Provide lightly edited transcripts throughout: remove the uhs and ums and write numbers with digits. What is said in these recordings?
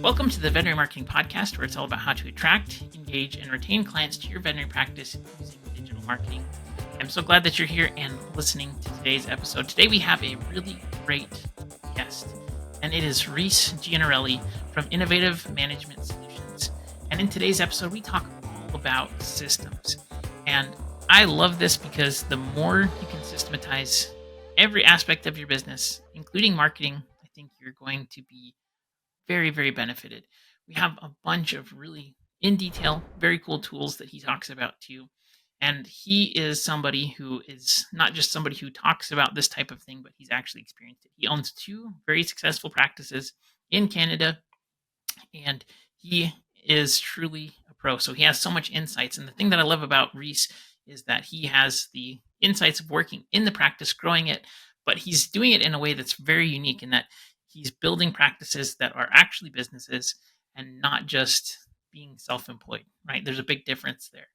Welcome to the Veterinary Marketing Podcast, where it's all about how to attract, engage, and retain clients to your veterinary practice using digital marketing. I'm so glad that you're here and listening to today's episode. Today we have a really great guest, and it is Rhys Giannarelli from Innovative Management Solutions. And in today's episode, we talk all about systems. And I love this because the more you can systematize every aspect of your business, including marketing, I think you're going to be very, very benefited. We have a bunch of really in detail, very cool tools that he talks about too. And he is somebody who is not just somebody who talks about this type of thing, but he's actually experienced it. He owns two very successful practices in Canada, and he is truly a pro. So he has so much insights. And the thing that I love about Reese is that he has the insights of working in the practice, growing it, but he's doing it in a way that's very unique in that he's building practices that are actually businesses and not just being self-employed, right? There's a big difference there.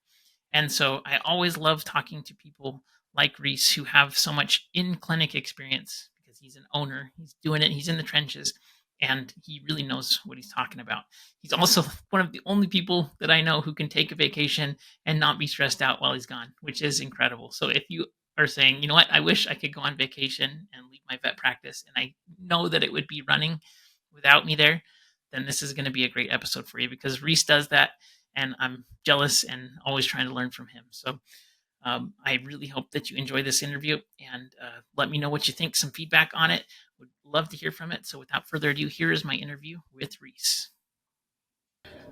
And so I always love talking to people like Reese who have so much in-clinic experience because he's an owner, he's doing it, he's in the trenches, and he really knows what he's talking about. He's also one of the only people that I know who can take a vacation and not be stressed out while he's gone, which is incredible. So if you are saying, you know what, I wish I could go on vacation and leave my vet practice, and I know that it would be running without me there, then this is going to be a great episode for you because Reese does that, and I'm jealous and always trying to learn from him. So I really hope that you enjoy this interview and let me know what you think, some feedback on it. Would love to hear from it. So without further ado, here is my interview with Reese.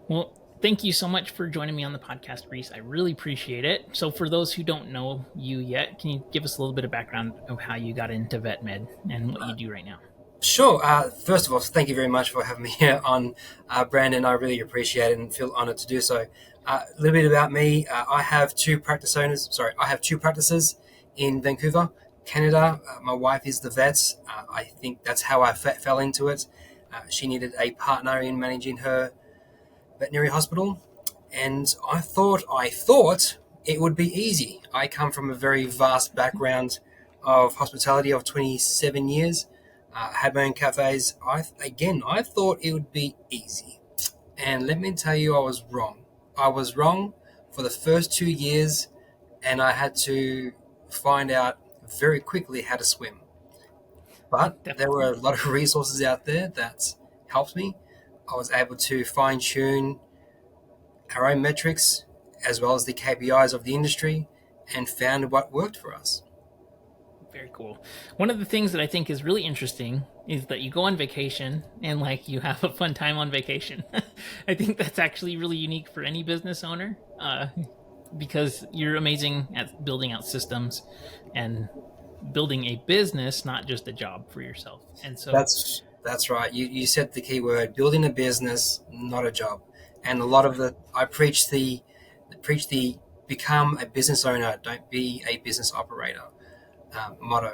Well, thank you so much for joining me on the podcast, Reese. I really appreciate it. So for those who don't know you yet, can you give us a little bit of background of how you got into vet med and what you do right now? Sure. First of all, thank you very much for having me here on, Brandon. I really appreciate it and feel honored to do so. A little bit about me. I have two practices in Vancouver, Canada. My wife is the vet. I think that's how I fell into it. She needed a partner in managing her veterinary hospital, and I thought it would be easy. I come from a very vast background of hospitality of 27 years. Had my own cafes. I thought it would be easy. And let me tell you, I was wrong. I was wrong for the first 2 years, and I had to find out very quickly how to swim. But there were a lot of resources out there that helped me. I was able to fine-tune our own metrics as well as the KPIs of the industry and found what worked for us. Very cool. One of the things that I think is really interesting is that you go on vacation and you have a fun time on vacation. I think that's actually really unique for any business owner because you're amazing at building out systems and building a business, not just a job for yourself. And so that's right. You said the key word: building a business, not a job. And a lot of I preach the become a business owner, don't be a business operator motto.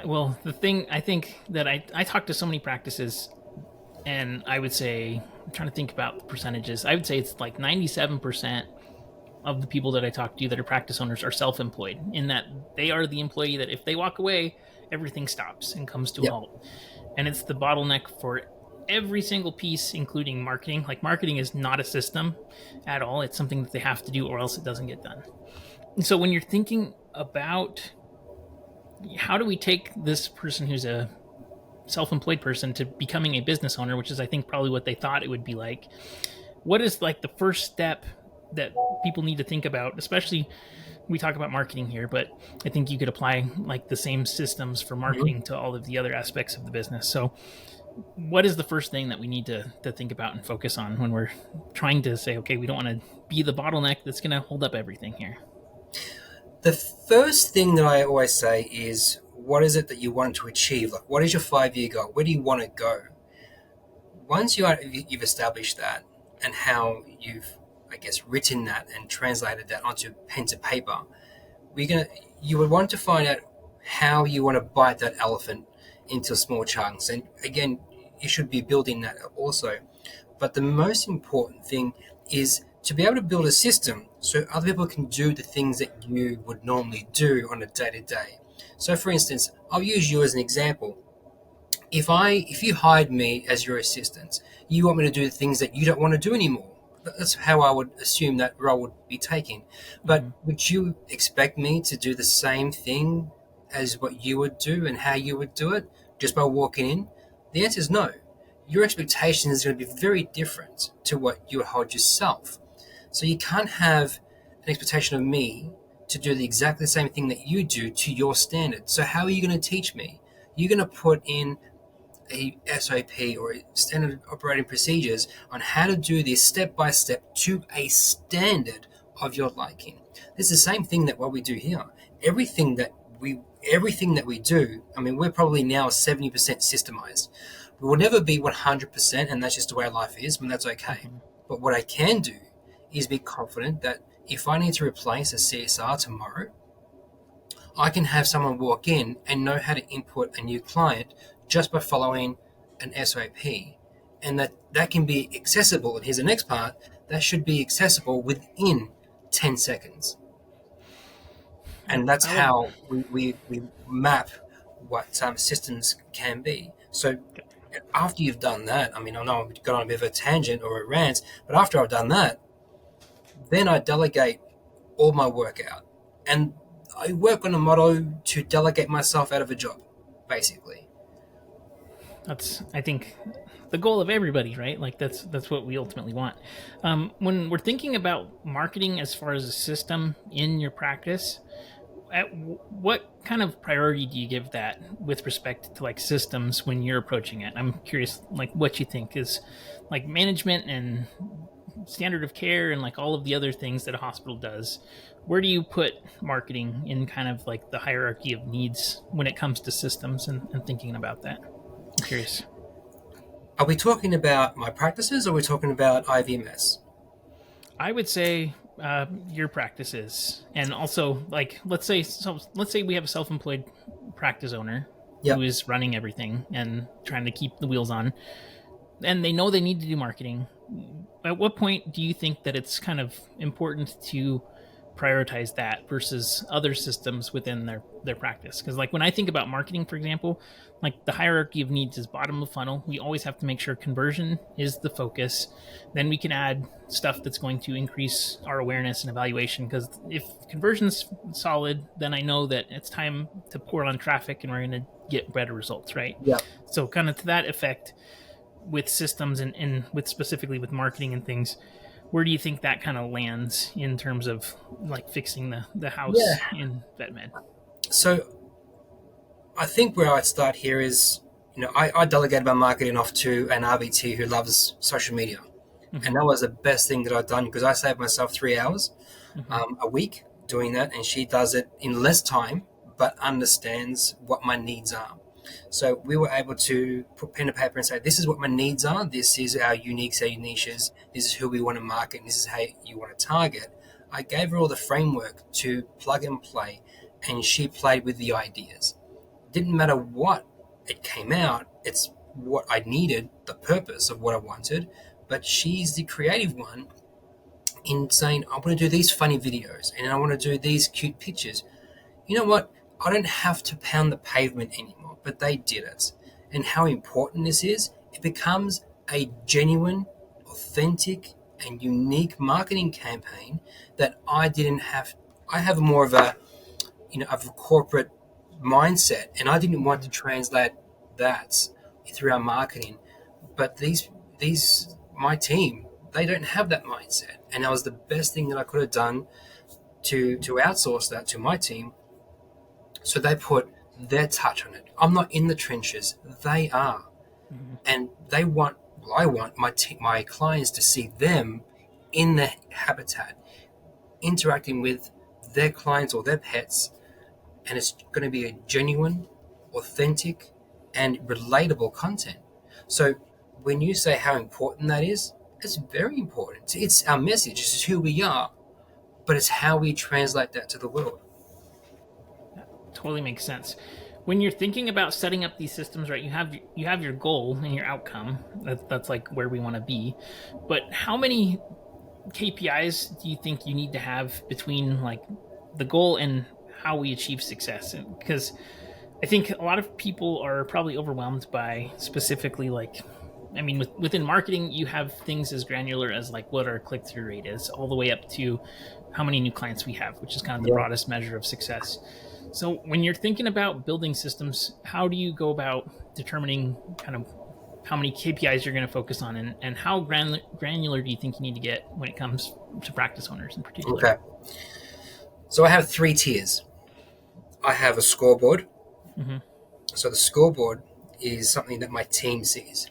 Well, the thing I think that I talk to so many practices, and I would say, I'm trying to think about the percentages. I would say it's like 97% of the people that I talk to that are practice owners are self-employed, in that they are the employee that if they walk away, everything stops and comes to a halt. And it's the bottleneck for every single piece, including marketing. Marketing is not a system at all. It's something that they have to do or else it doesn't get done. And so when you're thinking about how do we take this person who's a self-employed person to becoming a business owner, which is I think probably what they thought it would be like, what is the first step that people need to think about? Especially, we talk about marketing here, but I think you could apply the same systems for marketing to all of the other aspects of the business. So what is the first thing that we need to think about and focus on when we're trying to say, okay, we don't want to be the bottleneck that's going to hold up everything here? The first thing that I always say is, what is it that you want to achieve? What is your 5-year goal? Where do you want to go? Once you've established that and how you've, written that and translated that onto pen to paper, you would want to find out how you want to bite that elephant into small chunks. And again, you should be building that also. But the most important thing is to be able to build a system so other people can do the things that you would normally do on a day-to-day. So for instance, I'll use you as an example. If you hired me as your assistant, You want me to do things that you don't want to do anymore. That's how I would assume that role would be taken. But Mm-hmm. would you expect me to do the same thing as what you would do and how you would do it just by walking in? The answer is no. Your expectation is going to be very different to what you would hold yourself. So you can't have an expectation of me to do the exactly same thing that you do to your standard. So how are you going to teach me? You're going to put in a SOP or a standard operating procedures on how to do this step by step to a standard of your liking. It's the same thing that what we do here. Everything that we do, I mean, we're probably now 70% systemized. We will never be 100%, and that's just the way life is, and that's okay. Mm-hmm. But what I can do is be confident that if I need to replace a CSR tomorrow, I can have someone walk in and know how to input a new client just by following an SOP. And that can be accessible. And here's the next part, that should be accessible within 10 seconds. And that's I love. how we map what systems can be. So after you've done that, I mean, I know I've got on a bit of a tangent or a rant, but after I've done that, then I delegate all my work out. And I work on a model to delegate myself out of a job, basically. That's, I think, the goal of everybody, right? Like that's what we ultimately want. When we're thinking about marketing as far as a system in your practice, what kind of priority do you give that with respect to like systems when you're approaching it? I'm curious, like what you think is like management and standard of care and like all of the other things that a hospital does. Where do you put marketing in kind of like the hierarchy of needs when it comes to systems and thinking about that? I'm curious. Are we talking about my practices or are we talking about IVMS? I would say your practices, and also like let's say we have a self-employed practice owner who Yep. is running everything and trying to keep the wheels on, and they know they need to do marketing. At what point do you think that it's kind of important to prioritize that versus other systems within their practice? Because like when I think about marketing, for example, like the hierarchy of needs is bottom of funnel. We always have to make sure conversion is the focus. Then we can add stuff that's going to increase our awareness and evaluation, because if conversion's solid, then I know that it's time to pour on traffic and we're going to get better results, right? Yep. So kind of to that effect, with systems and with specifically with marketing and things, where do you think that kind of lands in terms of like fixing the house Yeah. in vet med? So I think where I'd start here is, I delegated my marketing off to an RVT who loves social media. Mm-hmm. And that was the best thing that I've done because I saved myself 3 hours Mm-hmm. a week doing that. And she does it in less time, but understands what my needs are. So we were able to put pen to paper and say, this is what my needs are. This is our uniques, our niches. This is who we want to market. And this is how you want to target. I gave her all the framework to plug and play, and she played with the ideas. Didn't matter what it came out, it's what I needed, the purpose of what I wanted. But she's the creative one in saying, I want to do these funny videos and I want to do these cute pictures. You know what? I don't have to pound the pavement anymore, but they did it. And how important this is, it becomes a genuine, authentic, and unique marketing campaign that I didn't have. I have more of of a corporate mindset, and I didn't want to translate that through our marketing. But my team, they don't have that mindset, and that was the best thing that I could have done to outsource that to my team. So they put their touch on it. I'm not in the trenches; they are, Mm-hmm. and they want. Well, I want my clients to see them in the habitat, interacting with their clients or their pets, and it's going to be a genuine, authentic, and relatable content. So when you say how important that is, it's very important. It's our message. It's who we are, but it's how we translate that to the world. That totally makes sense. When you're thinking about setting up these systems, right? You have your goal and your outcome. That's like where we want to be. But how many KPIs do you think you need to have between like the goal and how we achieve success? Because I think a lot of people are probably overwhelmed by specifically like I mean, within marketing, you have things as granular as like what our click-through rate is, all the way up to how many new clients we have, which is kind of the Yeah. broadest measure of success. So when you're thinking about building systems, how do you go about determining kind of how many KPIs you're going to focus on, and how granular do you think you need to get when it comes to practice owners in particular? Okay. So I have 3 tiers. I have a scoreboard. Hmm. So the scoreboard is something that my team sees.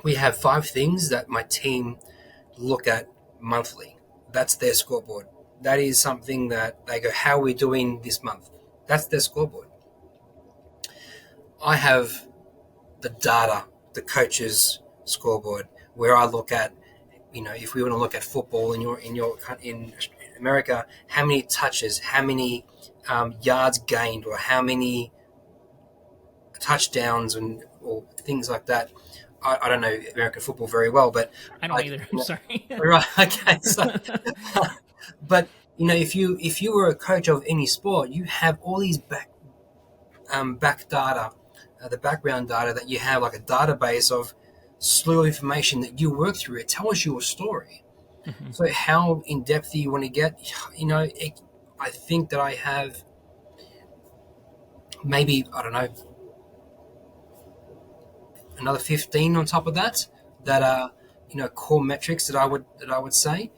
We have 5 things that my team look at monthly. That's their scoreboard. That is something that they go, how are we doing this month? That's their scoreboard. I have the data, the coach's scoreboard, where I look at, if we want to look at football in America, how many touches, how many yards gained, or how many touchdowns or things like that. I don't know American football very well, but I don't either. I'm sorry. right, okay. So, but if you were a coach of any sport, you have all these back data, the background data that you have, like a database of slew of information that you work through. It tells you a story. Hmm. So how in depth do you want to get? I think that I have maybe, I don't know, another 15 on top of that are core metrics that I would say.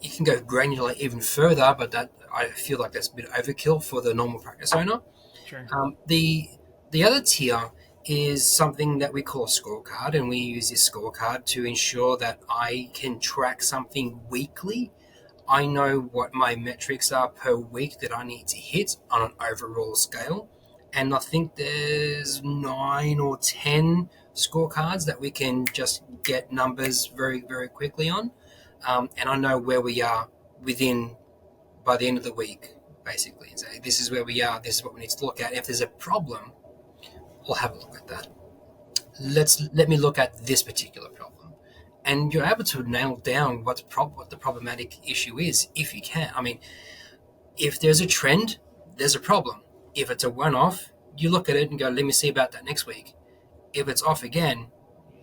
You can go granular even further, but that I feel like that's a bit overkill for the normal practice owner. Sure. The other tier is something that we call a scorecard, and we use this scorecard to ensure that I can track something weekly. I know what my metrics are per week that I need to hit on an overall scale. And I think there's 9 or 10 scorecards that we can just get numbers very, very quickly on. And I know where we are within by the end of the week, basically. And say, this is where we are, this is what we need to look at. If there's a problem, we'll have a look at that. Let me look at this particular problem. And you're able to nail down what the problematic issue is, if you can. I mean, if there's a trend, there's a problem. If it's a one-off, you look at it and go, let me see about that next week. If it's off again,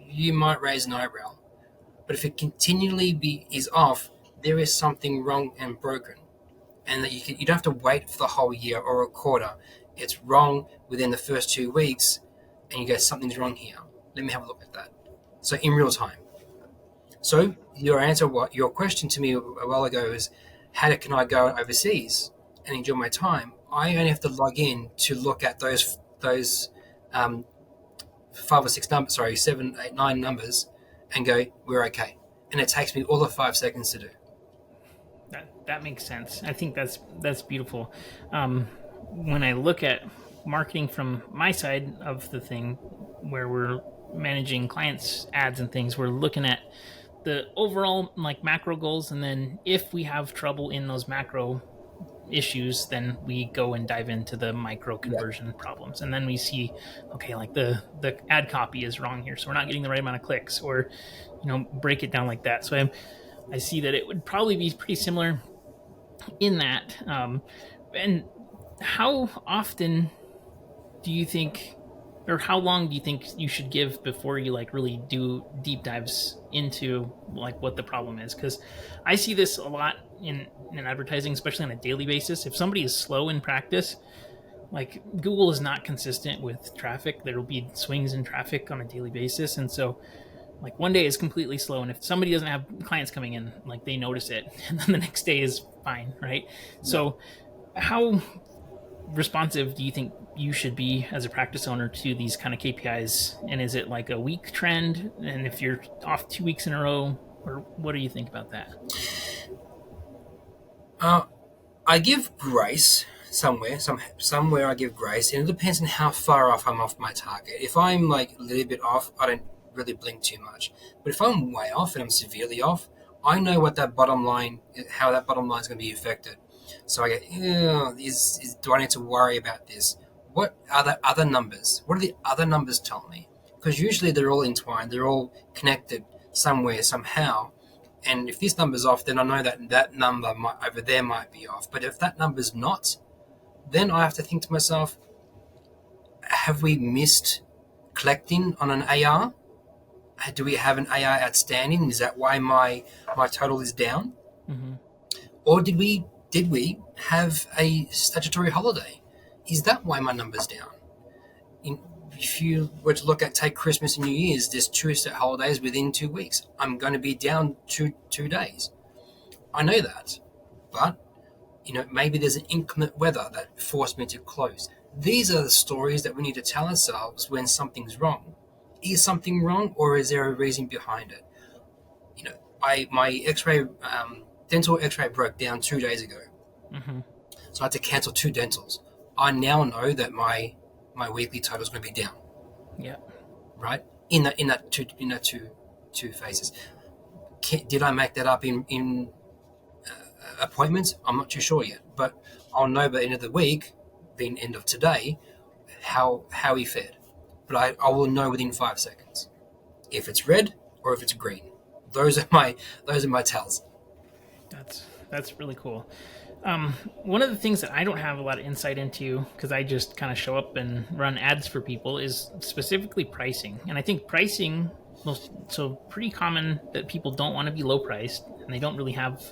you might raise an eyebrow. But if it continually is off, there is something wrong and broken. And that you don't have to wait for the whole year or a quarter. It's wrong within the first 2 weeks, and you go, something's wrong here. Let me have a look at that. So in real time. So your question to me a while ago is, how can I go overseas and enjoy my time? I only have to log in to look at those 5 or 6 numbers, sorry, 7, 8, 9 numbers, and go, we're okay. And it takes me all of 5 seconds to do. That makes sense. I think that's beautiful. When I look at marketing from my side of the thing, where we're managing clients' ads and things, we're looking at the overall like macro goals, and then if we have trouble in those macro issues, then we go and dive into the micro conversion problems, and then we see, okay, like the ad copy is wrong here, so we're not getting the right amount of clicks, or break it down like that. So I see that it would probably be pretty similar in that. And how often do you think, or how long do you think you should give before you like really do deep dives into like what the problem is? Because I see this a lot in advertising, especially on a daily basis. If somebody is slow in practice, like Google is not consistent with traffic. There will be swings in traffic on a daily basis, and so like one day is completely slow, and if somebody doesn't have clients coming in, like they notice it, and then the next day is fine, right? So how responsive do you think you should be as a practice owner to these kind of KPIs? And is it like a week trend? And if you're off 2 weeks in a row, or what do you think about that? I give grace somewhere I give grace, and it depends on how far off I'm off my target. If I'm like a little bit off, I don't really blink too much. But if I'm way off and I'm severely off, I know how that bottom line is going to be affected. So I go, do I need to worry about this? What are the other numbers? What do the other numbers tell me? Because usually they're all entwined, they're all connected somewhere, somehow. And if this number's off, then I know that number over there might be off. But if that number's not, then I have to think to myself, have we missed collecting on an AR? Do we have an AI outstanding? Is that why my total is down? Mm-hmm. Or did we have a statutory holiday? Is that why my number's down? In, if you were to look at take Christmas and New Year's, there's two set holidays within 2 weeks. I'm going to be down two days. I know that, but maybe there's an inclement weather that forced me to close. These are the stories that we need to tell ourselves when something's wrong. Is something wrong, or is there a reason behind it? My X-ray, dental X-ray broke down 2 days ago, Mm-hmm. so I had to cancel two dentals. I now know that my weekly total is going to be down. Yeah. Right in that two phases. Did I make that up in appointments? I'm not too sure yet, but I'll know by the end of the week, being end of today, how he fared. But I will know within 5 seconds if it's red or if it's green. Those are my tells. That's really cool. One of the things that I don't have a lot of insight into, because I just kind of show up and run ads for people, is specifically pricing. And I think pricing, pretty common that people don't want to be low priced, and they don't really have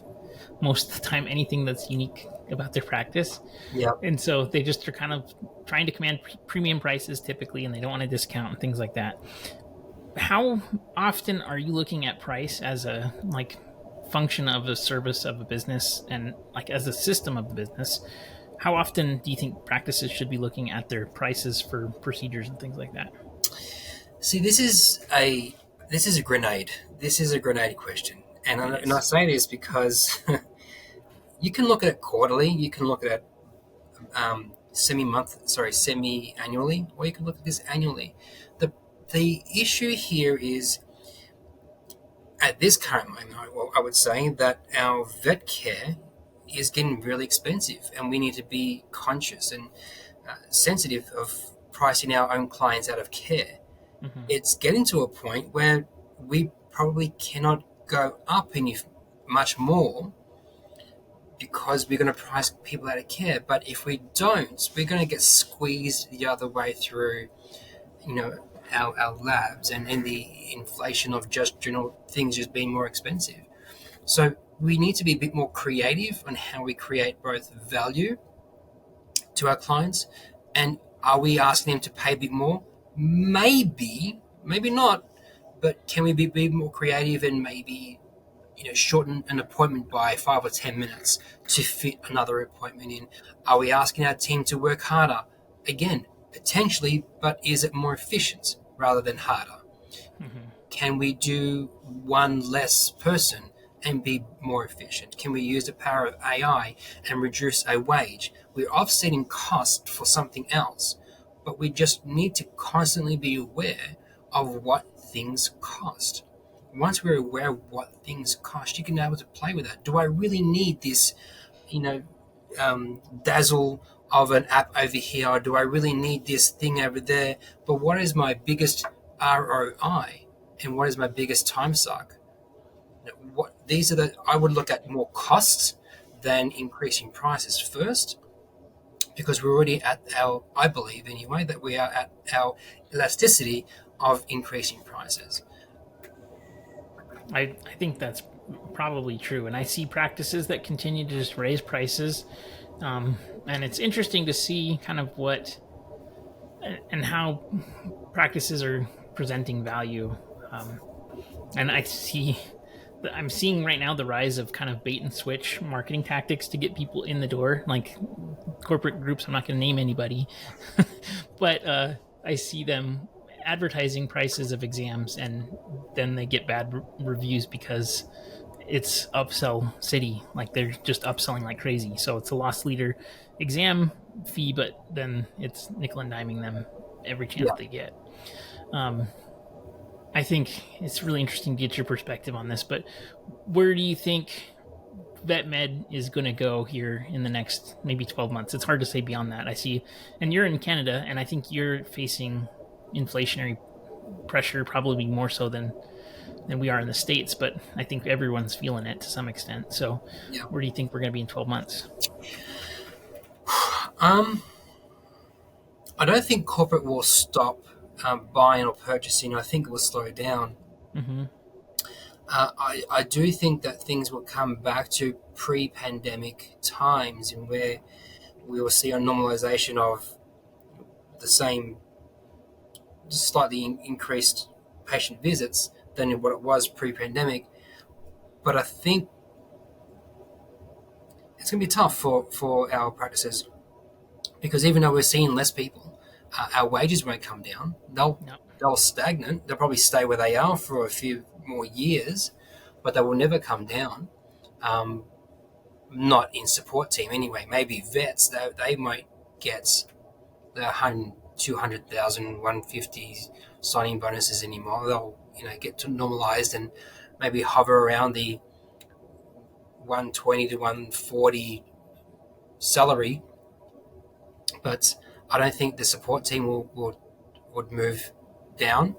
most of the time anything that's unique about their practice. Yeah. And so they just are kind of trying to command premium prices typically, and they don't want to discount and things like that. How often are you looking at price as a function of a service of a business, and as a system of a business? How often do you think practices should be looking at their prices for procedures and things like that? See, this is a grenade. This is a grenade question, and I say this because you can look at it quarterly, you can look at it semi-annually, or you can look at this annually. The issue here is, at this current moment, I would say that our vet care is getting really expensive, and we need to be conscious and sensitive of pricing our own clients out of care. Mm-hmm. It's getting to a point where we probably cannot go up any much more, because we're going to price people out of care. But if we don't, we're going to get squeezed the other way through, our labs and the inflation of just general things just being more expensive. So we need to be a bit more creative on how we create both value to our clients, and are we asking them to pay a bit more? Maybe not, but can we be a bit more creative and maybe shorten an appointment by 5 or 10 minutes to fit another appointment in? Are we asking our team to work harder? Again, potentially, but is it more efficient rather than harder? Mm-hmm. Can we do one less person and be more efficient? Can we use the power of AI and reduce a wage? We're offsetting cost for something else, but we just need to constantly be aware of what things cost. Once we're aware of what things cost, you can be able to play with that. Do I really need this, dazzle of an app over here? Or do I really need this thing over there? But what is my biggest ROI, and what is my biggest time suck? I would look at more costs than increasing prices first, because we're already at I believe anyway, that we are at our elasticity of increasing prices. I think that's probably true, and I see practices that continue to just raise prices, and it's interesting to see kind of what and how practices are presenting value, and I'm seeing right now the rise of kind of bait and switch marketing tactics to get people in the door, like corporate groups. I'm not going to name anybody, but I see them advertising prices of exams, and then they get bad reviews because it's upsell city. Like, they're just upselling like crazy. So it's a loss leader exam fee, but then it's nickel and diming them every chance they get. I think it's really interesting to get your perspective on this, but where do you think vet med is going to go here in the next maybe 12 months? It's hard to say beyond that. I see, and you're in Canada, and I think you're facing inflationary pressure probably more so than we are in the States, but I think everyone's feeling it to some extent. So where do you think we're going to be in 12 months? I don't think corporate will stop buying or purchasing. I think it will slow down. Mm-hmm. I do think that things will come back to pre-pandemic times, and where we will see a normalization of the same, slightly increased patient visits than what it was pre-pandemic. But I think it's going to be tough for our practices, because even though we're seeing less people, our wages won't come down. No. They'll stagnant. They'll probably stay where they are for a few more years, but they will never come down. Um, Not in support team anyway. Maybe vets, they might get the 100, 200,000, 150 signing bonuses anymore. They'll get to normalized and maybe hover around the 120 to 140 salary. But I don't think the support team would move down.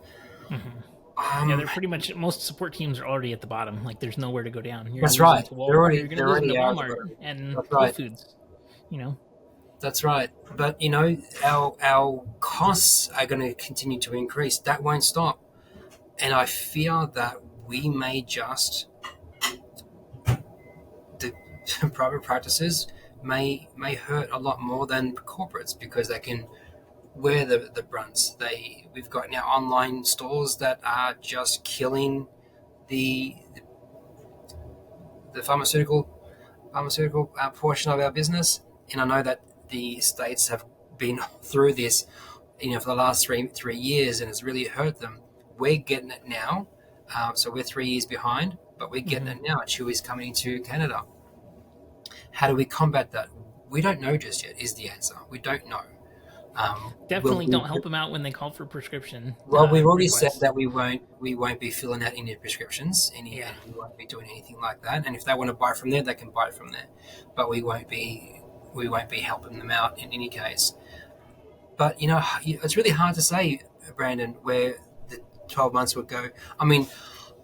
Mm-hmm. Yeah, Um, they're pretty much, most support teams are already at the bottom. Like, there's nowhere to go down. You're that's gonna lose them right. to you're gonna They're lose them to already out. Walmart and That's Whole right. Foods. You know. That's right. But our costs are going to continue to increase. That won't stop. And I fear that we may just, the private practices may hurt a lot more than corporates, because they can wear the brunts. We've got now online stores that are just killing the the pharmaceutical portion of our business. And I know that the states have been through this, for the last three years, and it's really hurt them. We're getting it now, so we're 3 years behind, but we're getting Mm-hmm. it now. Chewy's coming to Canada. How do we combat that? We don't know just yet. Is the answer? We don't know. Will Definitely we? don't help them out when they call for prescription Well, we've already said requests. that we won't be filling out any prescriptions, Yeah. and we won't be doing anything like that. And if they want to buy from there, they can buy it from there, but we won't be helping them out in any case. But it's really hard to say, Brandon, where the 12 months would go. I mean,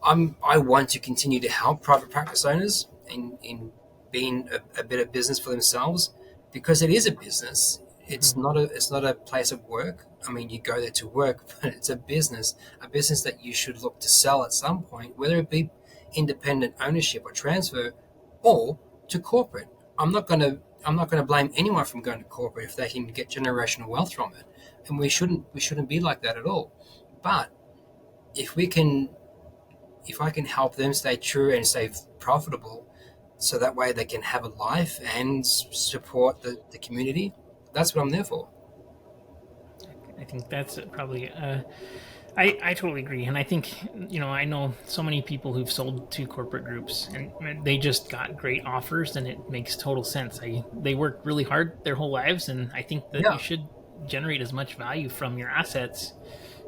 I want to continue to help private practice owners in being a better business for themselves, because it is a business. Mm-hmm. It's not a place of work. I mean, you go there to work, but it's a business that you should look to sell at some point, whether it be independent ownership or transfer, or to corporate. I'm not gonna blame anyone from going to corporate if they can get generational wealth from it, and we shouldn't be like that at all. But if we can if I can help them stay true and stay profitable, so that way they can have a life and support the community, that's what I'm there for. I think that's probably. I totally agree, and I think I know so many people who've sold to corporate groups, and they just got great offers, and it makes total sense. They worked really hard their whole lives, and I think that you Yeah, should generate as much value from your assets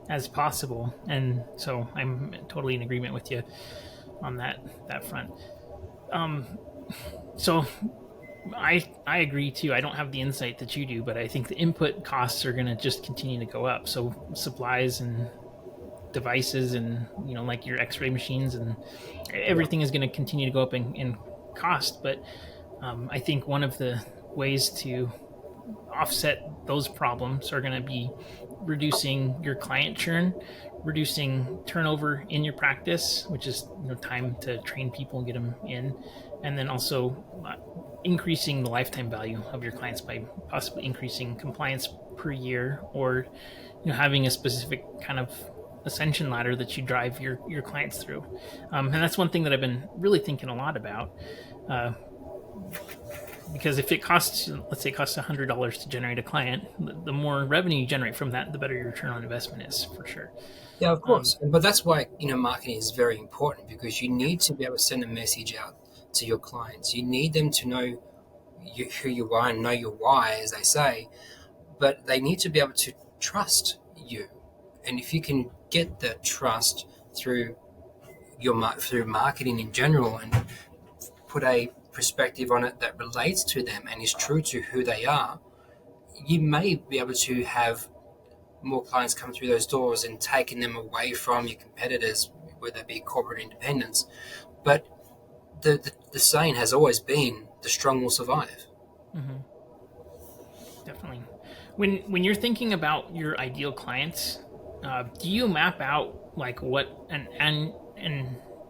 as possible. And so I'm totally in agreement with you on that front. Um, so I agree too. I don't have the insight that you do, but I think the input costs are going to just continue to go up. So supplies and devices, and like your X-ray machines, and yeah, everything is going to continue to go up in cost. But I think one of the ways to offset those problems are going to be reducing your client churn, reducing turnover in your practice, which is time to train people and get them in, and then also increasing the lifetime value of your clients by possibly increasing compliance per year, or having a specific kind of ascension ladder that you drive your clients through. And that's one thing that I've been really thinking a lot about. Uh, because if it costs, let's say it costs $100 to generate a client, the more revenue you generate from that, the better your return on investment is, for sure. yeah. Of Um, course, but that's why marketing is very important, because you need to be able to send a message out to your clients. You need them to know who you are and know your why, as they say. But they need to be able to trust you, and if you can get that trust through through marketing in general, and put a perspective on it that relates to them and is true to who they are, you may be able to have more clients come through those doors and taking them away from your competitors, whether it be corporate independence. But the saying has always been, the strong will survive. mhm, definitely. When you're thinking about your ideal clients, do you map out like what an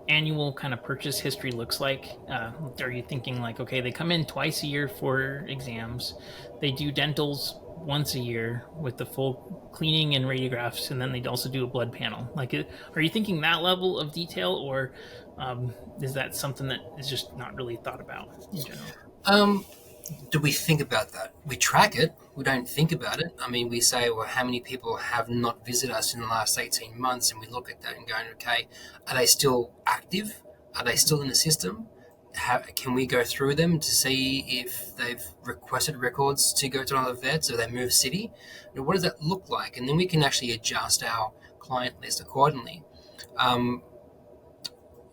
annual kind of purchase history looks like? Are you thinking like, okay, they come in twice a year for exams, they do dentals once a year with the full cleaning and radiographs, and then they'd also do a blood panel? Like, are you thinking that level of detail, or is that something that is just not really thought about in general? Um, do we think about that? We track it. We don't think about it. I mean, we say, well, how many people have not visited us in the last 18 months? And we look at that and go, okay, are they still active? Are they still in the system? Can we go through them to see if they've requested records to go to another vet, or they move city? What does that look like? And then we can actually adjust our client list accordingly. Um,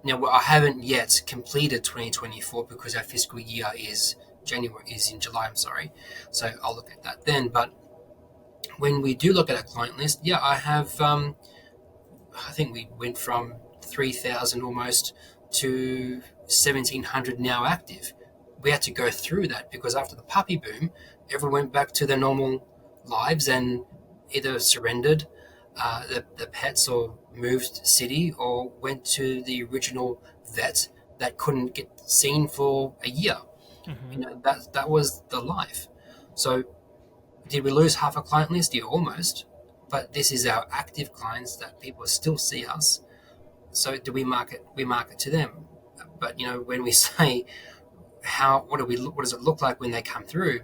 Now, I haven't yet completed 2024 because our fiscal year is in July. I'm sorry, so I'll look at that then. But when we do look at our client list, yeah, I have. I think we went from 3,000 almost to 1,700 now active. We had to go through that because after the puppy boom, everyone went back to their normal lives and either surrendered the pets or moved city or went to the original vet that couldn't get seen for a year. Mm-hmm. That was the life. So did we lose half a client list? Yeah, almost. But this is our active clients that people still see us. So do we market? We market to them. But when we say what does it look like when they come through?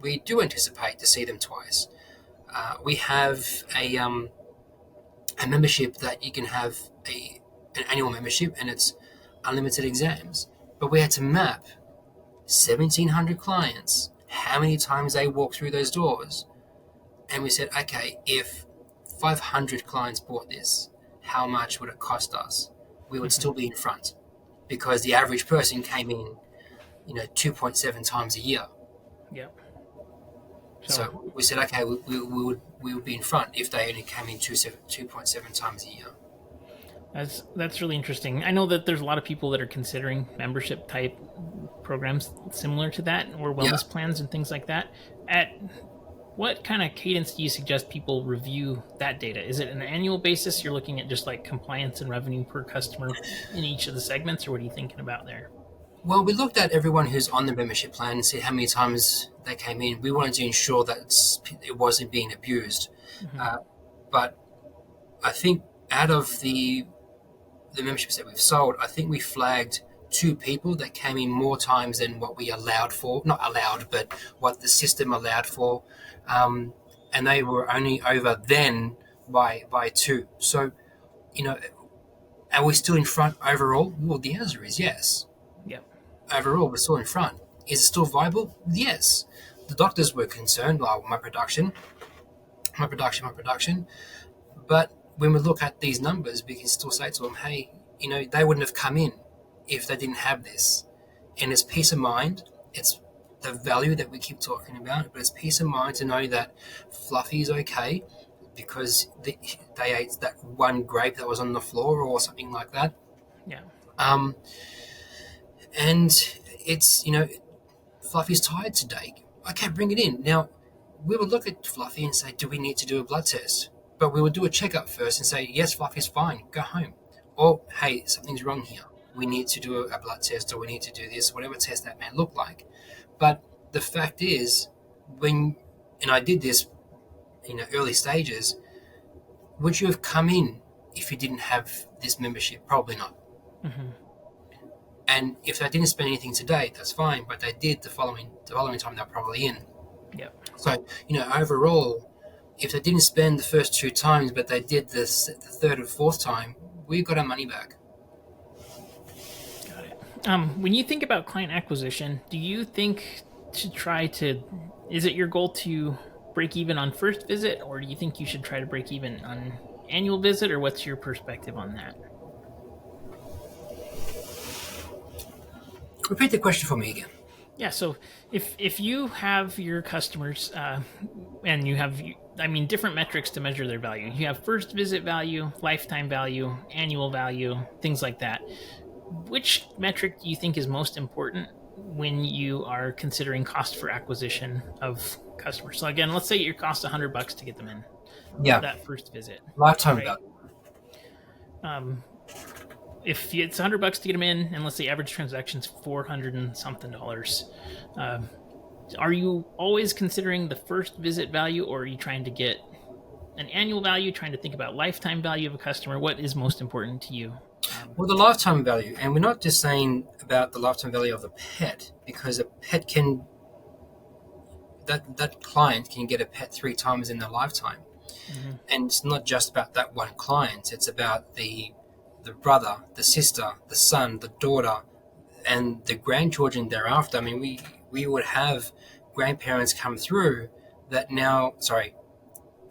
We do anticipate to see them twice. We have a membership that you can have an annual membership, and it's unlimited exams. But we had to map 1,700 clients, how many times they walk through those doors. And we said, okay, if 500 clients bought this, how much would it cost us? We would Mm-hmm. still be in front because the average person came in, 2.7 times a year. Yep. So So we said, okay, we would be in front if they only came in 2.7 times a year. that's really interesting. I know that there's a lot of people that are considering membership type programs similar to that, or Yeah. wellness plans and things like that. At what kind of cadence do you suggest people review that data? Is it an annual basis? You're looking at just like compliance and revenue per customer in each of the segments, or what are you thinking about there? Well, we looked at everyone who's on the membership plan and see how many times they came in. We wanted to ensure that it wasn't being abused. Mm-hmm. Uh, but I think out of the memberships that we've sold, I think we flagged two people that came in more times than what we allowed for. Not allowed, but what the system allowed for. And they were only over then by two. So, you know, are we still in front overall? Well, the answer is yes. Yep. Overall, we're still in front. Is it still viable? Yes. The doctors were concerned, like my production. But when we look at these numbers, we can still say to them, hey, they wouldn't have come in if they didn't have this. And it's peace of mind. It's the value that we keep talking about, but it's peace of mind to know that Fluffy is okay because they ate that one grape that was on the floor or something like that. Yeah. Um, and it's, Fluffy's tired today. Okay, bring it in. Now, we would look at Fluffy and say, do we need to do a blood test? But we would do a checkup first and say, yes, Fluffy's fine, go home. Or, hey, something's wrong here. We need to do a blood test, or we need to do this, whatever test that may look like. But the fact is, and I did this in early stages, would you have come in if you didn't have this membership? Probably not. Mm-hmm. And if they didn't spend anything today, that's fine. But they did the following time, they're probably in. Yep. So, overall, if they didn't spend the first two times, but they did the third and fourth time, we got our money back. Got it. When you think about client acquisition, do you think to try to, is it your goal to break even on first visit, or do you think you should try to break even on annual visit, or what's your perspective on that? Repeat the question for me again. Yeah, so if you have your customers and you have, I mean, different metrics to measure their value. You have first visit value, lifetime value, annual value, things like that. Which metric do you think is most important when you are considering cost for acquisition of customers? So again, let's say it costs $100 to get them in Yeah, that first visit, lifetime right? value. Um, if it's $100 to get them in, and let's say average transaction's $400 and something dollars, are you always considering the first visit value, or are you trying to get an annual value, trying to think about lifetime value of a customer? What is most important to you? Well, the lifetime value, and we're not just saying about the lifetime value of the pet, because a pet can that client can get a pet 3 times in their lifetime. Mm-hmm. And it's not just about that one client, it's about the brother, the sister, the son, the daughter, and the grandchildren thereafter. I mean, we would have grandparents come through that now, sorry,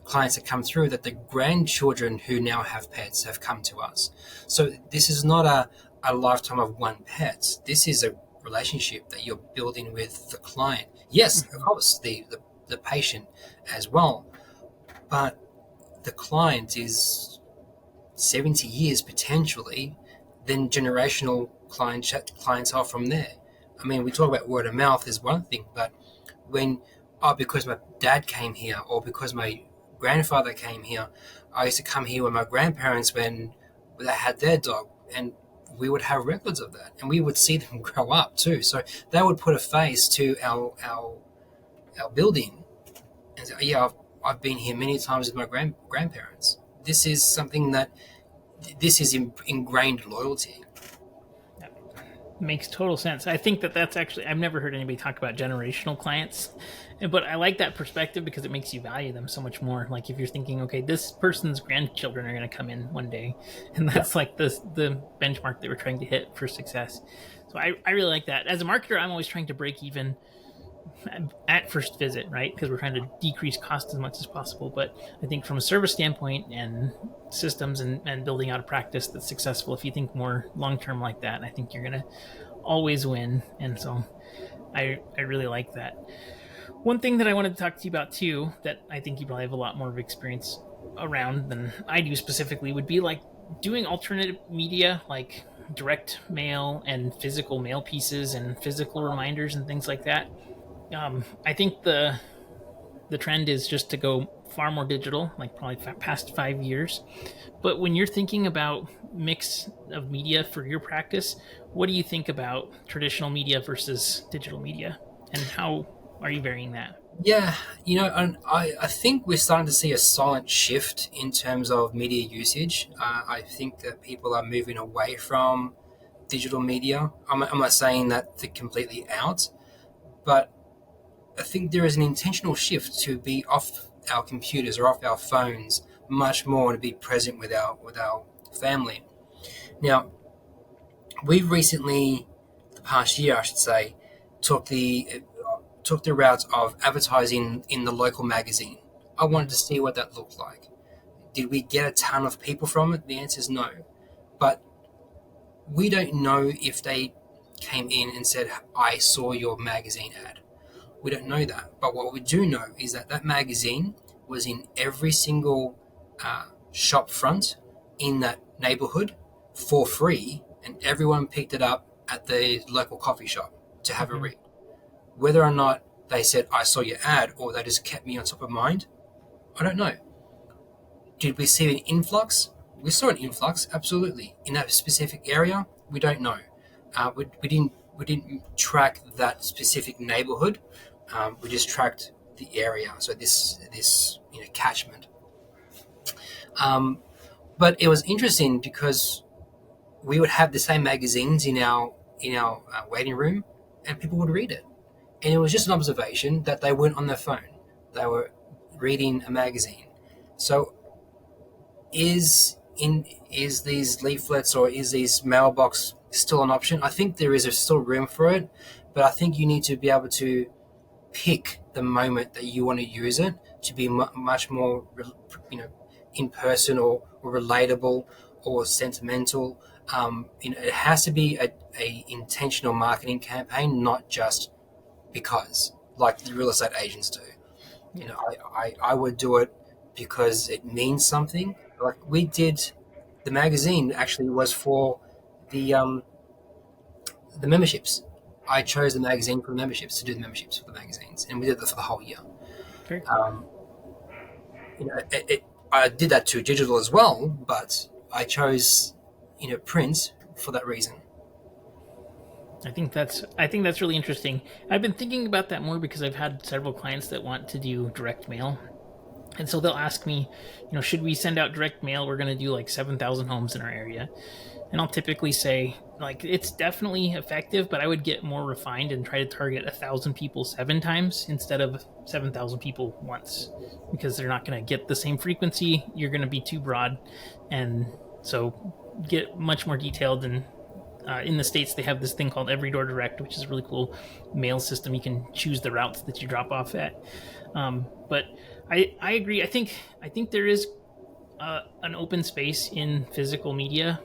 clients that come through that the grandchildren who now have pets have come to us. So this is not a lifetime of one pet. This is a relationship that you're building with the client. Yes, of course, the patient as well, but the client is 70 years potentially, then generational clientele from there. I mean, we talk about word of mouth is one thing, but when, because my dad came here, or because my grandfather came here, I used to come here with my grandparents when they had their dog, and we would have records of that, and we would see them grow up too. So they would put a face to our building and say, yeah, I've been here many times with my grandparents. This is something that this is ingrained loyalty. Makes total sense. I think that's actually, I've never heard anybody talk about generational clients, but I like that perspective because it makes you value them so much more. Like if you're thinking, okay, this person's grandchildren are going to come in one day, and that's like the benchmark that we're trying to hit for success. So I really like that. As a marketer, I'm always trying to break even at first visit, right? Because we're trying to decrease cost as much as possible. But I think from a service standpoint and systems and building out a practice that's successful, if you think more long-term like that, I think you're going to always win. And so I really like that. One thing that I wanted to talk to you about too, that I think you probably have a lot more of experience around than I do specifically, would be like doing alternative media, like direct mail and physical mail pieces and physical reminders and things like that. I think the trend is just to go far more digital, like probably past 5 years. But when you're thinking about mix of media for your practice, what do you think about traditional media versus digital media, and how are you varying that? Yeah, and I think we're starting to see a silent shift in terms of media usage. I think that people are moving away from digital media. I'm not saying that they're completely out, but I think there is an intentional shift to be off our computers or off our phones much more, to be present with our family. Now, we've recently, the past year, I should say, took the route of advertising in the local magazine. I wanted to see what that looked like. Did we get a ton of people from it? The answer is no. But we don't know if they came in and said, I saw your magazine ad. We don't know that. But what we do know is that magazine was in every single shop front in that neighborhood for free, and everyone picked it up at the local coffee shop to have a read. Whether or not they said, I saw your ad, or they just kept me on top of mind, I don't know. Did we see an influx? We saw an influx, absolutely. In that specific area, we don't know. We didn't track that specific neighborhood. We just tracked the area, so this catchment. But it was interesting because we would have the same magazines in our waiting room, and people would read it. And it was just an observation that they weren't on their phone; they were reading a magazine. So, is these leaflets or is these mailbox still an option? I think there is still room for it, but I think you need to be able to pick the moment that you want to use it to be much more, in person or relatable or sentimental. It has to be a intentional marketing campaign, not just because, like the real estate agents do. I would do it because it means something. Like we did, the magazine actually was for the memberships. I chose the magazine for the memberships, to do the memberships for the magazines, and we did that for the whole year. Very cool. I did that to digital as well, but I chose, print for that reason. I think that's really interesting. I've been thinking about that more because I've had several clients that want to do direct mail. And so they'll ask me, should we send out direct mail? We're going to do like 7,000 homes in our area. And I'll typically say, like, it's definitely effective, but I would get more refined and try to target 1,000 people 7 times instead of 7,000 people once, because they're not going to get the same frequency. You're going to be too broad. And so get much more detailed. And in the States, they have this thing called Every Door Direct, which is a really cool mail system. You can choose the routes that you drop off at. But I agree. I think there is an open space in physical media,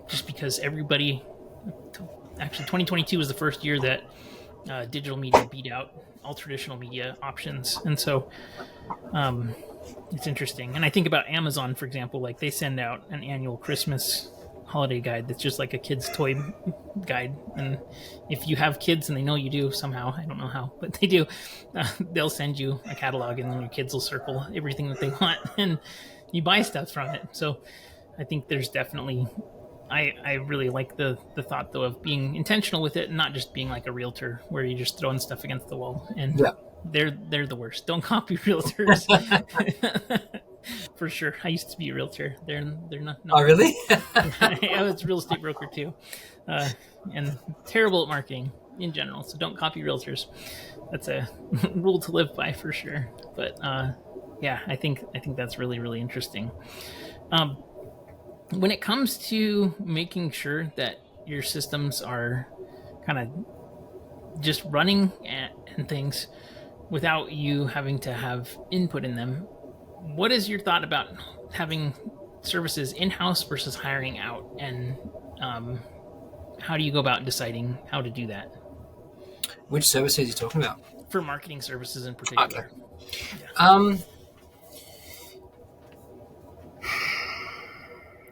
just because everybody. Actually, 2022 was the first year that digital media beat out all traditional media options, and so it's interesting. And I think about Amazon, for example. Like, they send out an annual Christmas holiday guide that's just like a kid's toy guide, and if you have kids, and they know you do somehow, I don't know how, but they do, they'll send you a catalog, and then your kids will circle everything that they want, and you buy stuff from it. So I think there's definitely, I really like the thought, though, of being intentional with it and not just being like a realtor where you're just throwing stuff against the wall. And Yeah. they're the worst. Don't copy realtors. For sure. I used to be a realtor. They're not. Oh, really? I was a real estate broker too, and terrible at marketing in general. So don't copy realtors. That's a rule to live by for sure. But yeah, I think that's really, really interesting. When it comes to making sure that your systems are kind of just running and things without you having to have input in them, what is your thought about having services in-house versus hiring out, and how do you go about deciding how to do that? Which services are you talking about? For marketing services in particular. Okay. Yeah.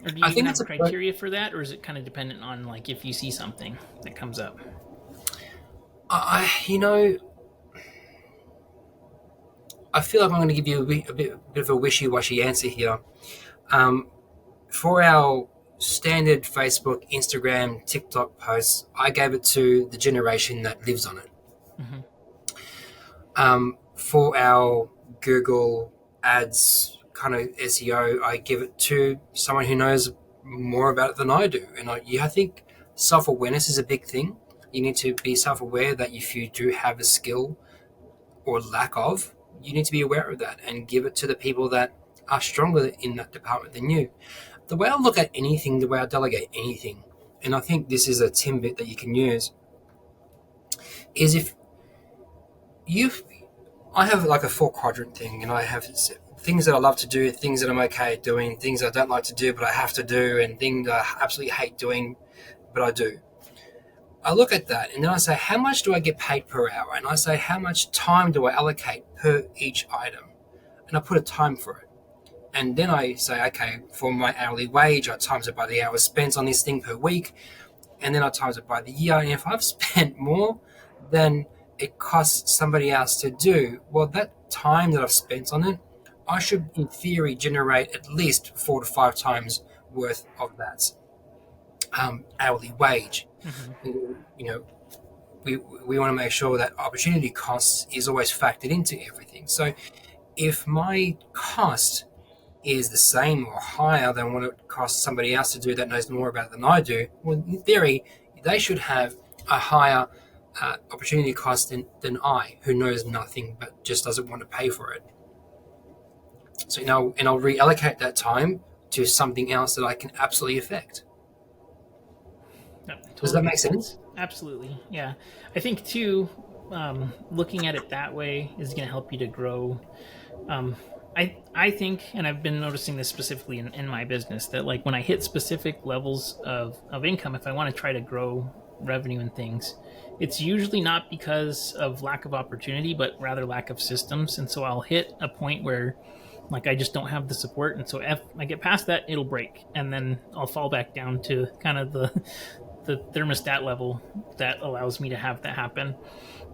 Or do you I think have that's criteria for that, or is it kind of dependent on, like, if you see something that comes up? I feel like I'm going to give you a bit of a wishy-washy answer here. For our standard Facebook, Instagram, TikTok posts, I gave it to the generation that lives on it. Mm-hmm. For our Google ads kind of SEO, I give it to someone who knows more about it than I do. And I think self-awareness is a big thing. You need to be self-aware that if you do have a skill or lack of, you need to be aware of that and give it to the people that are stronger in that department than you. The way I look at anything, the way I delegate anything, and I think this is a tidbit that you can use, is I have like a 4-quadrant thing, and I have things that I love to do, things that I'm okay at doing, things I don't like to do but I have to do, and things I absolutely hate doing but I do. I look at that and then I say, how much do I get paid per hour? And I say, how much time do I allocate per each item? And I put a time for it. And then I say, okay, for my hourly wage, I times it by the hours spent on this thing per week. And then I times it by the year. And if I've spent more than it costs somebody else to do, well, that time that I've spent on it, I should, in theory, generate at least 4 to 5 times worth of that hourly wage. Mm-hmm. We want to make sure that opportunity costs is always factored into everything. So if my cost is the same or higher than what it costs somebody else to do that knows more about it than I do, well, in theory, they should have a higher opportunity cost than I, who knows nothing but just doesn't want to pay for it. So I'll reallocate that time to something else that I can absolutely affect. Totally. Does that make sense? Absolutely, yeah. I think too, looking at it that way is going to help you to grow. I think, and I've been noticing this specifically in my business, that like when I hit specific levels of income, if I want to try to grow revenue and things, it's usually not because of lack of opportunity, but rather lack of systems. And so I'll hit a point where like I just don't have the support, and so if I get past that, it'll break, and then I'll fall back down to kind of the thermostat level that allows me to have that happen.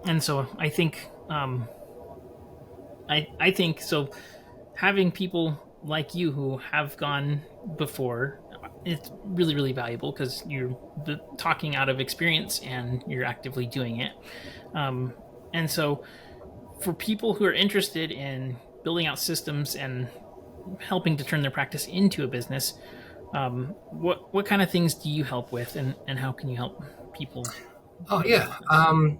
And so I think I think so having people like you who have gone before it's really, really valuable because you're talking out of experience and you're actively doing it. Um, and so, for people who are interested in building out systems and helping to turn their practice into a business, what kind of things do you help with, and how can you help people Oh build a yeah. business?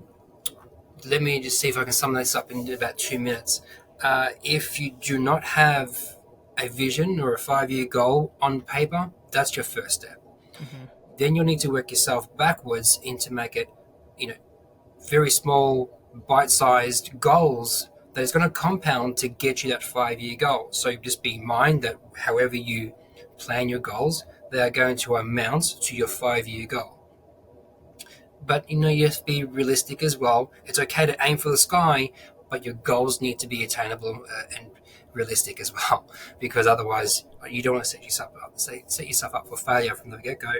Let me just see if I can sum this up in about 2 minutes. If you do not have a vision or a 5-year goal on paper, that's your first step. Hmm. Then you'll need to work yourself backwards into make it, you know, very small, bite-sized goals that is going to compound to get you that 5-year goal. So just be in mind that however you plan your goals, they are going to amount to your 5-year goal. But you have to be realistic as well. It's okay to aim for the sky, but your goals need to be attainable and realistic as well, because otherwise you don't want to set yourself up for failure from the get-go.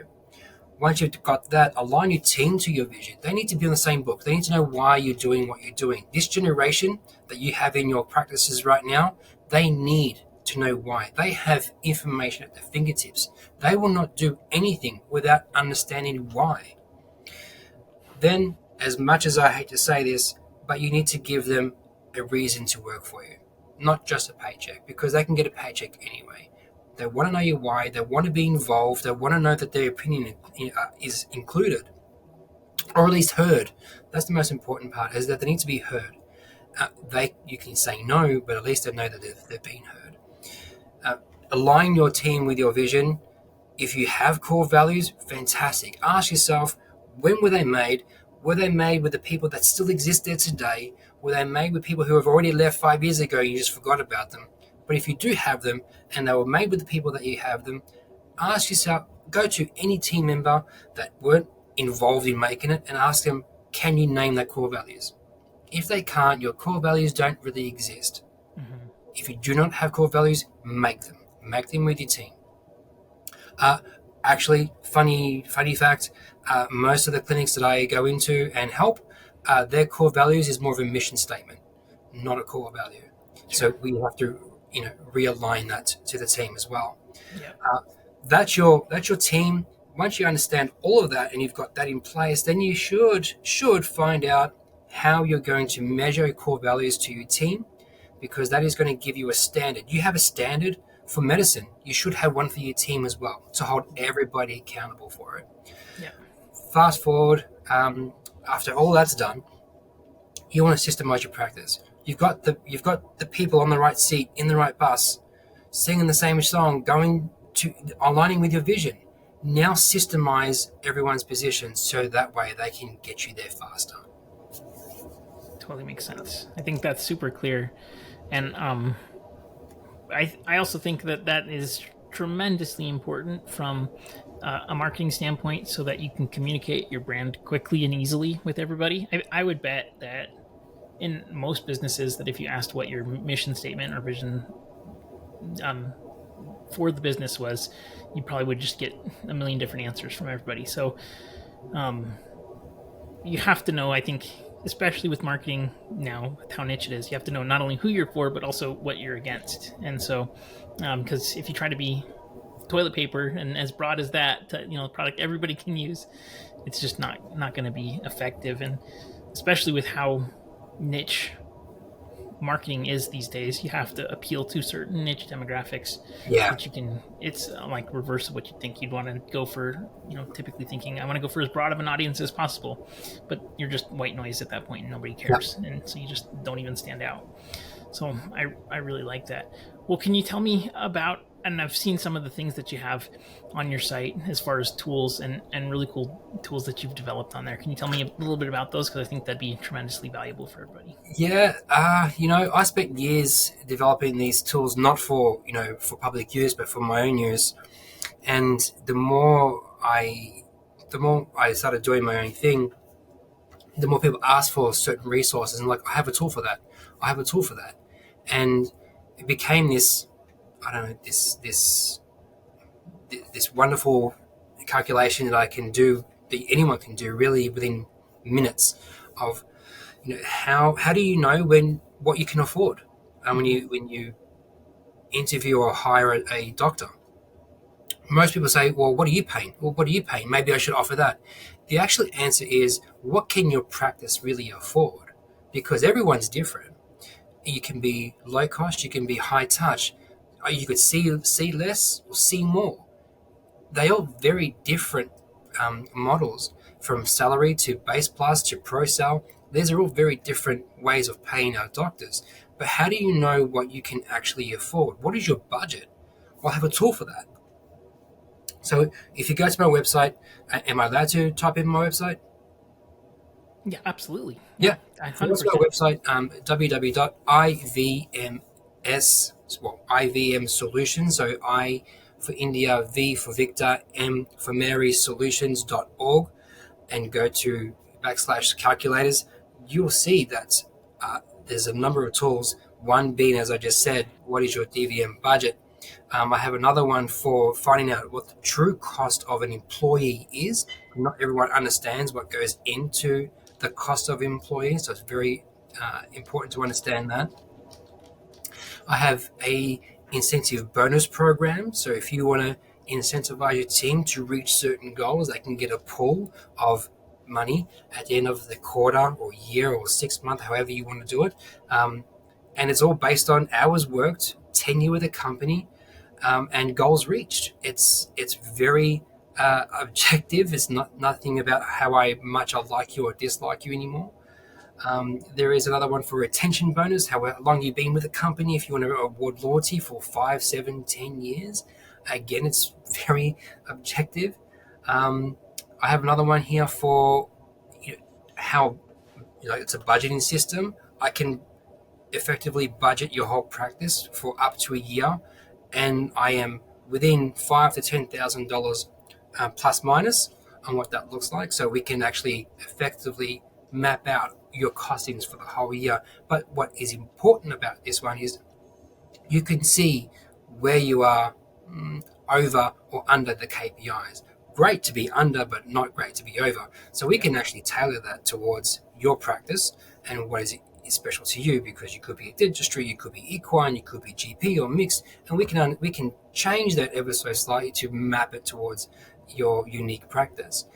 Once you've got that, align your team to your vision. They need to be on the same book. They need to know why you're doing what you're doing. This generation that you have in your practices right now, they need to know why. They have information at their fingertips. They will not do anything without understanding why. Then, as much as I hate to say this, but you need to give them a reason to work for you, not just a paycheck, because they can get a paycheck anyway. They want to know your why. They want to be involved. They want to know that their opinion is included, or at least heard. That's the most important part: is that they need to be heard. You can say no, but at least they know that they're being heard. Uh, Align your team with your vision. If you have core values, fantastic. Ask yourself, when were they made? Were they made with the people that still exist there today? Were they made with people who have already left 5 years ago and you just forgot about them? But if you do have them and they were made with the people that you have them, ask yourself, go to any team member that weren't involved in making it and ask them, can you name their core values? If they can't, your core values don't really exist. Hmm. If you do not have core values, make them. Make them with your team. Uh, Actually, funny fact, most of the clinics that I go into and help, their core values is more of a mission statement, not a core value. Sure. So we have to, realign that to the team as well. Yeah. Uh, that's your team. Once you understand all of that and you've got that in place, then you should find out how you're going to measure core values to your team, because that is going to give you a standard. You have a standard for medicine. You should have one for your team as well to hold everybody accountable for it. Yeah. Fast forward, after all that's done, you want to systemize your practice. You've got the people on the right seat in the right bus, singing the same song, going to aligning with your vision. Now systemize everyone's position so that way they can get you there faster. Totally makes sense. I think that's super clear, and I also think that that is tremendously important from a marketing standpoint, so that you can communicate your brand quickly and easily with everybody. I would bet that in most businesses, that if you asked what your mission statement or vision um, for the business was, you probably would just get a million different answers from everybody. So um, you have to know, I think, especially with marketing now, with how niche it is, you have to know not only who you're for, but also what you're against. And so, because if you try to be toilet paper and as broad as that, product everybody can use, it's just not going to be effective. And especially with how niche marketing is these days, you have to appeal to certain niche demographics so Yeah, that you can. It's like reverse of what you think. You'd want to go for, typically thinking, I want to go for as broad of an audience as possible, but you're just white noise at that point and nobody yeah. cares, and so you just don't even stand out. So I really like that. Well, can you tell me about, and I've seen some of the things that you have on your site as far as tools and really cool tools that you've developed on there. Can you tell me a little bit about those? Because I think that'd be tremendously valuable for everybody. Yeah, I spent years developing these tools, not for public use, but for my own use. And the more I started doing my own thing, the more people ask for certain resources, and like, I have a tool for that. I have a tool for that, and it became this. I don't know, this wonderful calculation that I can do, that anyone can do, really within minutes of, how do you know what you can afford, and when Mm-hmm. you interview or hire a doctor, Most people say, well, what are you paying? Well, what are you paying? Maybe I should offer that. The actual answer is, what can your practice really afford? Because everyone's different. You can be low cost, you can be high touch, you could see less or see more. They are very different models, from salary to base plus to pro sal. These are all very different ways of paying our doctors. But how do you know what you can actually afford? What is your budget? Well, I have a tool for that. So if you go to my website, am I allowed to type in my website? Yeah, absolutely. Yeah, Yeah. So what's my 100%. website? www.ivms, well, IVM Solutions. So I for India, V for Victor, M for Mary Solutions.org, and go to / calculators. You'll see that there's a number of tools. One being, as I just said, what is your DVM budget? I have another one for finding out what the true cost of an employee is. Not everyone understands what goes into the cost of employees, so it's very important to understand that. I have a incentive bonus program. So if you want to incentivize your team to reach certain goals, they can get a pool of money at the end of the quarter or year or 6 month, however you want to do it. And it's all based on hours worked, tenure with the company, and goals reached. It's very objective. It's not nothing about how much I like you or dislike you anymore. There is another one for retention bonus, how long you've been with the company. If you want to award loyalty for 5, 7, 10 years, again, it's very objective. Um, I have another one here for how it's a budgeting system. I can effectively budget your whole practice for up to a year, and I am within $5,000 to $10,000 plus minus on what that looks like. So we can actually effectively map out your costings for the whole year. But what is important about this one is you can see where you are over or under the KPIs. Great to be under, but not great to be over. So we can actually tailor that towards your practice and what is special to you, because you could be a dentistry, you could be equine, you could be GP or mixed, and we can change that ever so slightly to map it towards your unique practice.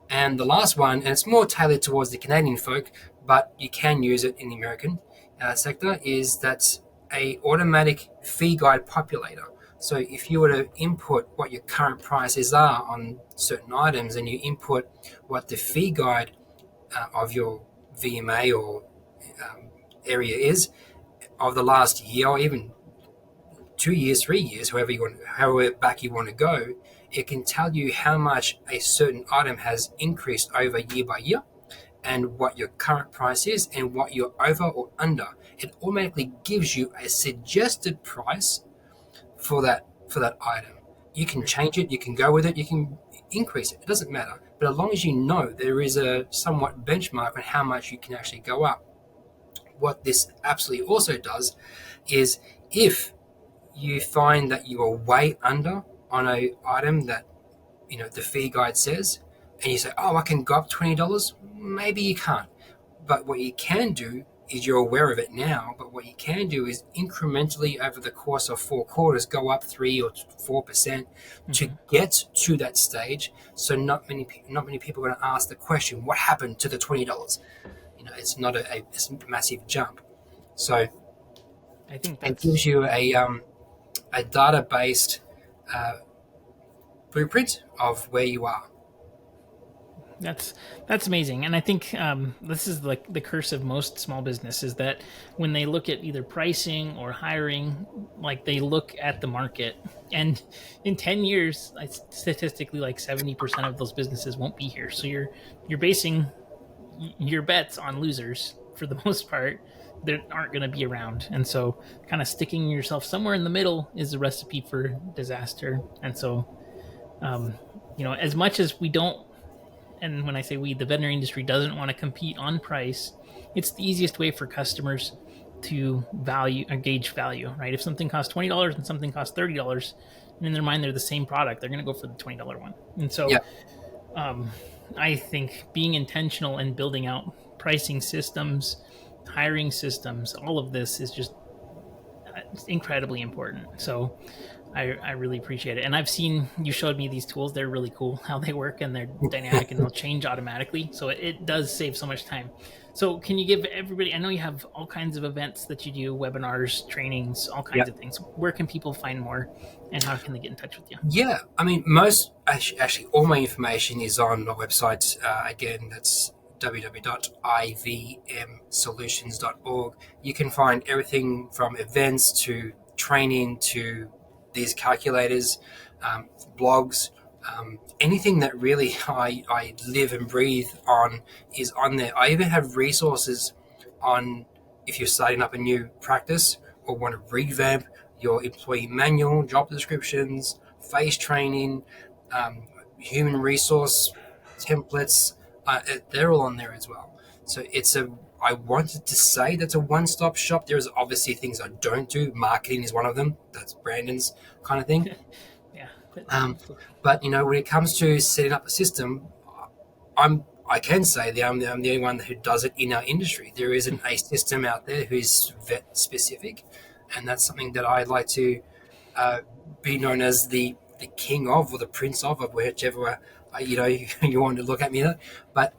And the last one, and it's more tailored towards the Canadian folk, but you can use it in the American sector, is that a automatic fee guide populator. So if you were to input what your current prices are on certain items, and you input what the fee guide of your VMA or area is of the last year, or even 2 years, 3 years, however back you want to go, it can tell you how much a certain item has increased over year by year, and what your current price is, and what you're over or under. It automatically gives you a suggested price for that item. You can change it, you can go with it, you can increase it. It doesn't matter. But as long as you know there is a somewhat benchmark on how much you can actually go up. What this absolutely also does is, if you find that you are way under on a item that the fee guide says, and you say, oh, I can go up $20, maybe you can't. But what you can do is, you're aware of it now, but what you can do is incrementally over the course of 4 quarters go up 3 or 4% to get to that stage. So not many people are going to ask the question, what happened to the $20? It's not a massive jump. So I think it gives you a data-based blueprint of where you are. That's amazing, and I think this is like the curse of most small businesses, that when they look at either pricing or hiring, like they look at the market, and in 10 years, statistically, like 70% of those businesses won't be here. So you're basing your bets on losers for the most part that aren't going to be around, and so kind of sticking yourself somewhere in the middle is a recipe for disaster. And so, as much as we don't, and when I say we, the veterinary industry doesn't want to compete on price, it's the easiest way for customers to gauge value, right? If something costs $20 and something costs $30, and in their mind they're the same product, they're going to go for the $20 one. And so, Yeah. I think being intentional and building out pricing systems, hiring systems, all of this is just incredibly important. So I really appreciate it. And I've seen you showed me these tools. They're really cool how they work, and they're dynamic and they'll change automatically. So it does save so much time. So can you give everybody, I know you have all kinds of events that you do, webinars, trainings, all kinds Yeah. of things. Where can people find more and how can they get in touch with you? Yeah, I mean, most actually all my information is on my website. Again, that's www.ivmsolutions.org. You can find everything from events to training to these calculators, blogs, anything that really I live and breathe on is on there. I even have resources on if you're starting up a new practice or want to revamp your employee manual, job descriptions, face training, human resource templates. They're all on there as well. So I wanted to say that's a one-stop shop. There's obviously things I don't do. Marketing is one of them. That's Brandon's kind of thing. Yeah. Um, but when it comes to setting up a system, I can say that I'm the only one who does it in our industry. There isn't a system out there who's vet specific, and that's something that I'd like to be known as the king of or the prince of whichever you want to look at me. But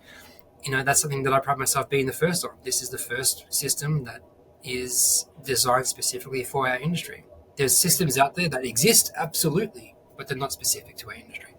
that's something that I pride myself being the first on. This is the first system that is designed specifically for our industry. There's systems out there that exist, absolutely, but they're not specific to our industry.